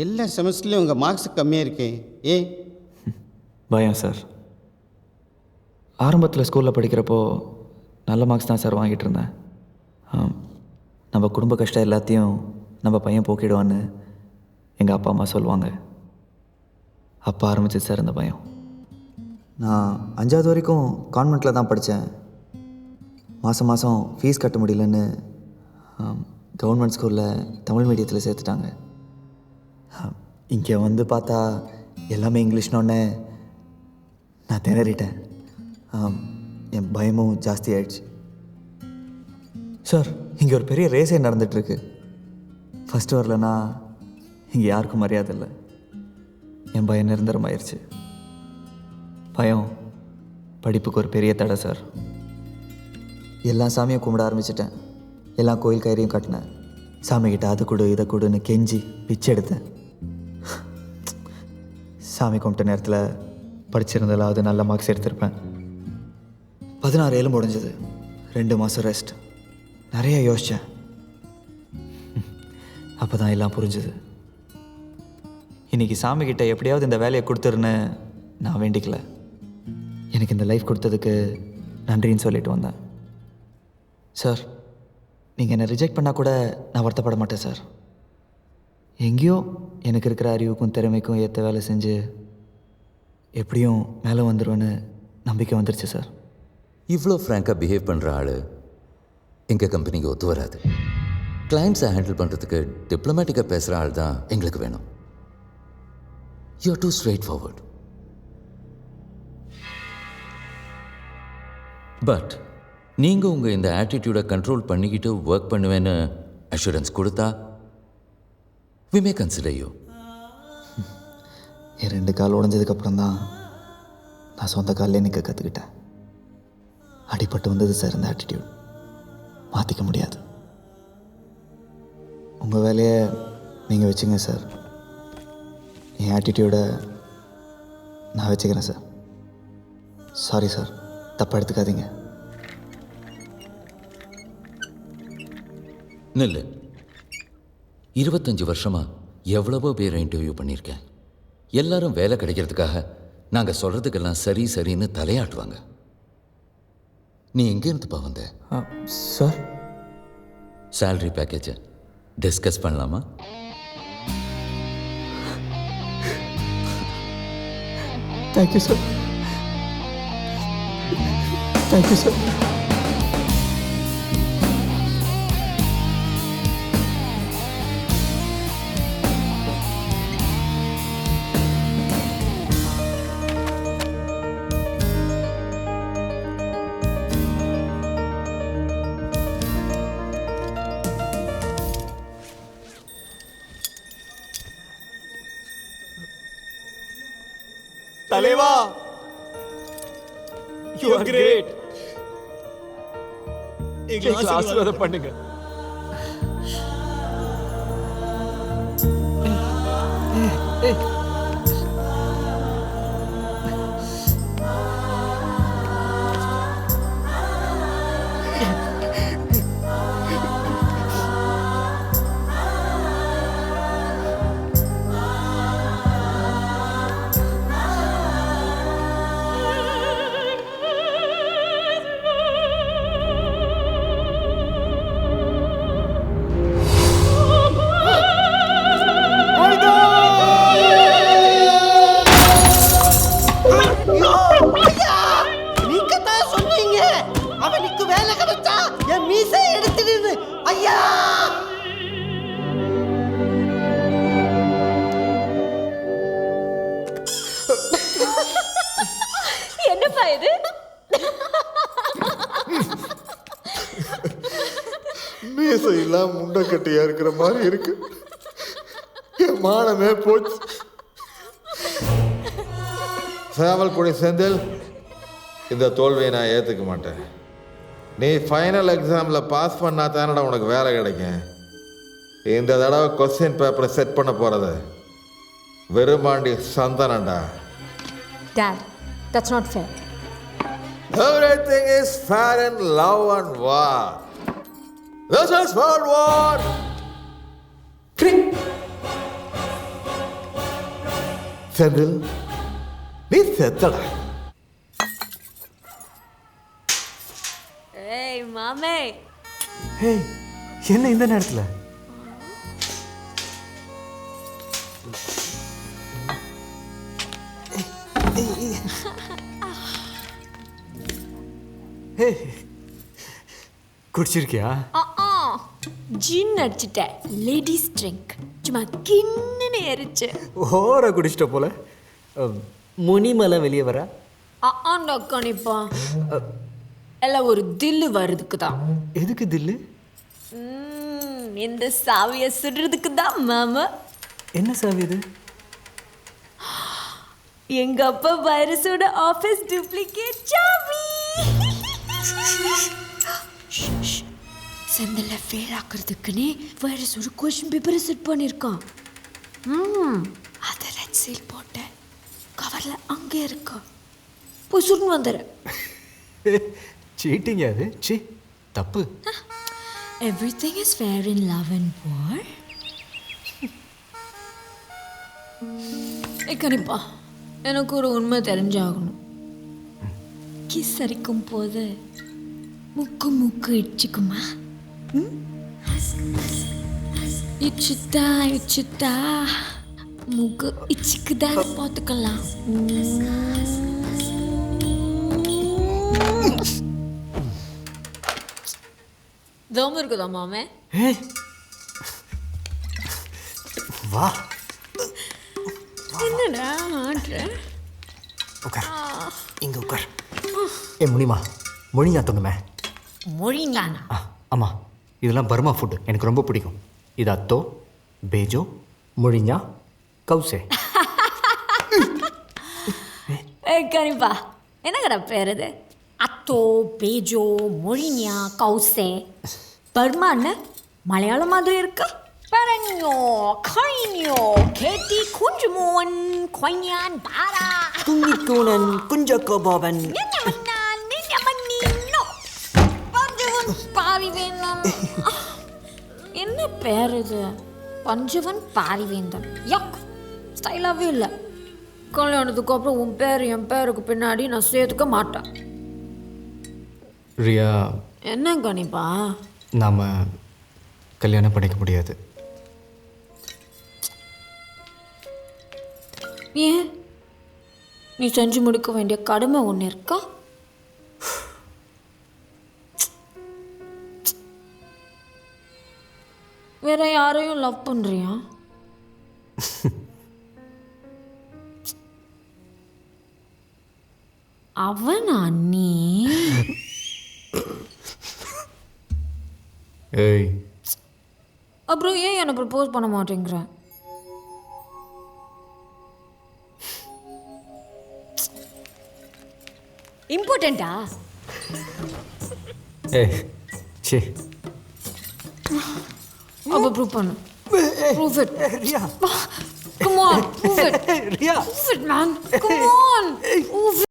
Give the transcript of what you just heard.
எல்லா செமஸ்டர்லேயும் உங்கள் மார்க்ஸ் கம்மியாக இருக்கே ஏன்? பயம் சார். ஆரம்பத்தில் ஸ்கூலில் படிக்கிறப்போ நல்ல மார்க்ஸ் தான் சார் வாங்கிட்டு இருந்தேன். நம்ம குடும்ப கஷ்டம் எல்லாத்தையும் நம்ம பையன் போக்கிடுவான்னு எங்கள் அப்பா அம்மா சொல்லுவாங்க. அப்போ ஆரம்பிச்சு சார் இந்த பயம். நான் 5வது வரைக்கும் கான்வெண்ட்டில் தான் படித்தேன். மாதம் மாதம் ஃபீஸ் கட்ட முடியலன்னு கவர்மெண்ட் ஸ்கூலில் தமிழ் மீடியத்தில் சேர்த்துட்டாங்க. இங்கே வந்து பார்த்தா எல்லாமே இங்கிலீஷ்னோடனே நான் திணறிட்டேன். என் பயமும் ஜாஸ்தி ஆயிடுச்சு சார். இங்கே ஒரு பெரிய ரேஸே நடந்துகிட்ருக்கு. ஃபஸ்ட்டு வரலன்னா இங்கே யாருக்கும் மரியாதை இல்லை. என் பயம் நிரந்தரமாயிருச்சு. பயம் படிப்புக்கு ஒரு பெரிய தடை சார். எல்லா சாமியும் கும்பிட ஆரம்பிச்சிட்டேன். எல்லா கோயில் கயிறையும் கட்டினேன். சாமிக்கிட்ட அது கொடு இதை கொடுன்னு கெஞ்சி பிச்சை எடுத்தேன். சாமி கும்பிட்ட நேரத்தில் படிச்சிருந்தாலும் அது நல்ல மார்க்ஸ் எடுத்திருப்பேன். 16 ஏழு முடிஞ்சது. 2 மாதம் ரெஸ்ட். நிறைய யோசித்தேன். அப்போ தான் எல்லாம் புரிஞ்சுது. இன்றைக்கி சாமிக்கிட்ட எப்படியாவது இந்த வேலையை கொடுத்துருன்னு நான் வேண்டிக்கல. எனக்கு இந்த லைஃப் கொடுத்ததுக்கு நன்றின்னு சொல்லிட்டு வந்தேன். சார், நீங்கள் என்னை ரிஜெக்ட் பண்ணால் கூட நான் வருத்தப்பட மாட்டேன் சார். எங்கேயோ எனக்கு இருக்கிற அறிவுக்கும் திறமைக்கும் ஏற்ற வேலை செஞ்சு எப்படியும் மேலே வந்துடுவேன்னு நம்பிக்கை வந்துருச்சு சார். இவ்வளோ ஃப்ராங்காக பிஹேவ் பண்ணுற ஆள் எங்கள் கம்பெனிக்கு ஒத்து வராது. கிளைண்ட்ஸை ஹேண்டில் பண்ணுறதுக்கு டிப்ளமேட்டிக்காக பேசுகிற ஆள் தான் எங்களுக்கு வேணும். You are too straightforward. But நீங்கள் உங்கள் இந்த ஆட்டிடியூடை கண்ட்ரோல் பண்ணிக்கிட்டு ஒர்க் பண்ணுவேன்னு அஷூரன்ஸ் கொடுத்தா we may consider you. என் 2 கால் உடஞ்சதுக்கப்புறம் தான் நான் சொந்த காலிலே நிற்க கற்றுக்கிட்டேன். அடிபட்டு வந்தது சார் இந்த ஆட்டிடியூட். மாற்றிக்க முடியாது. உங்கள் வேலையை நீங்கள் வச்சுங்க சார். என் ஆட்டிடியூடை நான் வச்சுக்கிறேன் சார். சாரி சார், தப்பாக எடுத்துக்காதீங்க. நில்லு. 25 வருஷமா எவ்வளவோ பேரை இன்டர்வியூ பண்ணியிருக்கேன். எல்லாரும் வேலை கிடைக்கிறதுக்காக நாங்கள் சொல்கிறதுக்கெல்லாம் சரி சரின்னு தலையாட்டுவாங்க. நீ எங்கேருந்துப்பா வந்த? சார், சேலரி பேக்கேஜை டிஸ்கஸ் பண்ணலாமா? Thank you sir. Thank you sir. தலைவா, you are great. எங்களை ஆசீர்வாதம் பண்ணுங்க. என்னப்பா இது? மீசை இல்லாம முண்டை கட்டியா இருக்கிற மாதிரி இருக்கு. என் மானமே போச்சு. சேவல்குடி செந்தில், இந்த தோல்வியை நான் ஏற்றுக்க மாட்டேன். நீ ஃபைனல் எக்ஸாமில் பாஸ் பண்ணா தானடா உனக்கு வேலை கிடைக்கும். இந்த தடவை கொஸ்டின் பேப்பரை செட் பண்ண போகிறது வெறுமாண்டி சந்தனண்டா. Dad, that's not fair. Everything is fair in love and war. This is World War III. Senthil நீ செத்தடா. ஏய் மாமே ஹே என்ன இந்த நேரத்தில்? ஹே குடிச்சிருக்கியா? ஜின் அடிச்சிட்டேன். லேடிஸ் ட்ரிங்க் சும்மா கின்னு எரிச்சு. ஓர குடிச்சிட்ட போல. முனிமலை வெளியே வர கணிப்பா எல்லாம் ஒரு தில்லு வருதுக்கு தான். எதுக்கு தில்லு? இந்த சாவிய சுடுறதுக்கு தான் மாமா. என்ன சாவி இது? எங்க அப்பா வைரஸோட ஆபீஸ் டூப்ளிகேட் சாவி. செந்தில ஃபெயில் ஆக்குறதுக்குன்னே வைரஸோட கொஸ்டின் பேப்பரை செட் பண்ணியிருக்கான். அதை ரெட் சீல் போட்டேன். கவர்ல அங்கே இருக்கா. போய் சுருன்னு வந்துடுறேன். சீட்டிங்க அது. சி தப்பு. Everything is fair in love and war. கணிப்பா எனக்கு ஒரு உண்மை தெரிஞ்சாகணும். கிஸ் அடிக்கும் போது முக்கு இடிச்சுக்குமா? இச்சுதா முக்கு இச்சுக்குதான் பார்த்துக்கலாம். தோம இருக்குதா மாமே? வா என்னடா ஆட்ற? உட்கார். இங்க உட்கார். ஏ முனிமா மொழியா தோணுமே. மொழிங்கானா? ஆமாம், இதெல்லாம் பர்மா ஃபுட்டு, எனக்கு ரொம்ப பிடிக்கும். இது அத்தோ, பேஜோ, மொழிஞ்சா, கவுசே. கணிப்பா என்னங்கடா பேர் இது? அத்தோ, பேஜோ, மொழிஞா, கவுசே. பர்மான்னு மலையாளம் மாதிரி இருக்கு. பரஞ்சோ, கைனியோ, கேட்டி, குஞ்சுமோன், கொய்யான், பாரா, குஞ்சிக்கூனன், குஞ்சக்கோபாவன். என்ன பேர் இது? பஞ்சவன் பாரிவேந்தன். யக் ஸ்டைலாகவே இல்லை. கல்யாணத்துக்கு அப்புறம் உன் பேர் என் பேருக்கு பின்னாடி நான் சேர்த்துக்க மாட்டேன். ரியா, என்ன கணிப்பா? நாம் கல்யாணம் பண்ணிக்க முடியாது. ஏன்? நீ செஞ்சு முடிக்க வேண்டிய கடமை ஒன்று இருக்கா? வேற யாரையும் லவ் பண்றியா? அவனா நீ? ஏய், அப்புறம் ஏன் என்னை ப்ரப்போஸ் பண்ண மாட்டேங்கிற? இம்பார்ட்டண்டா? ஏய் சே, அப்போ ப்ரூவ் பண்ணு. Prove it. Riya, Come on, prove it. Riya, Prove it, man. Come on. Prove it.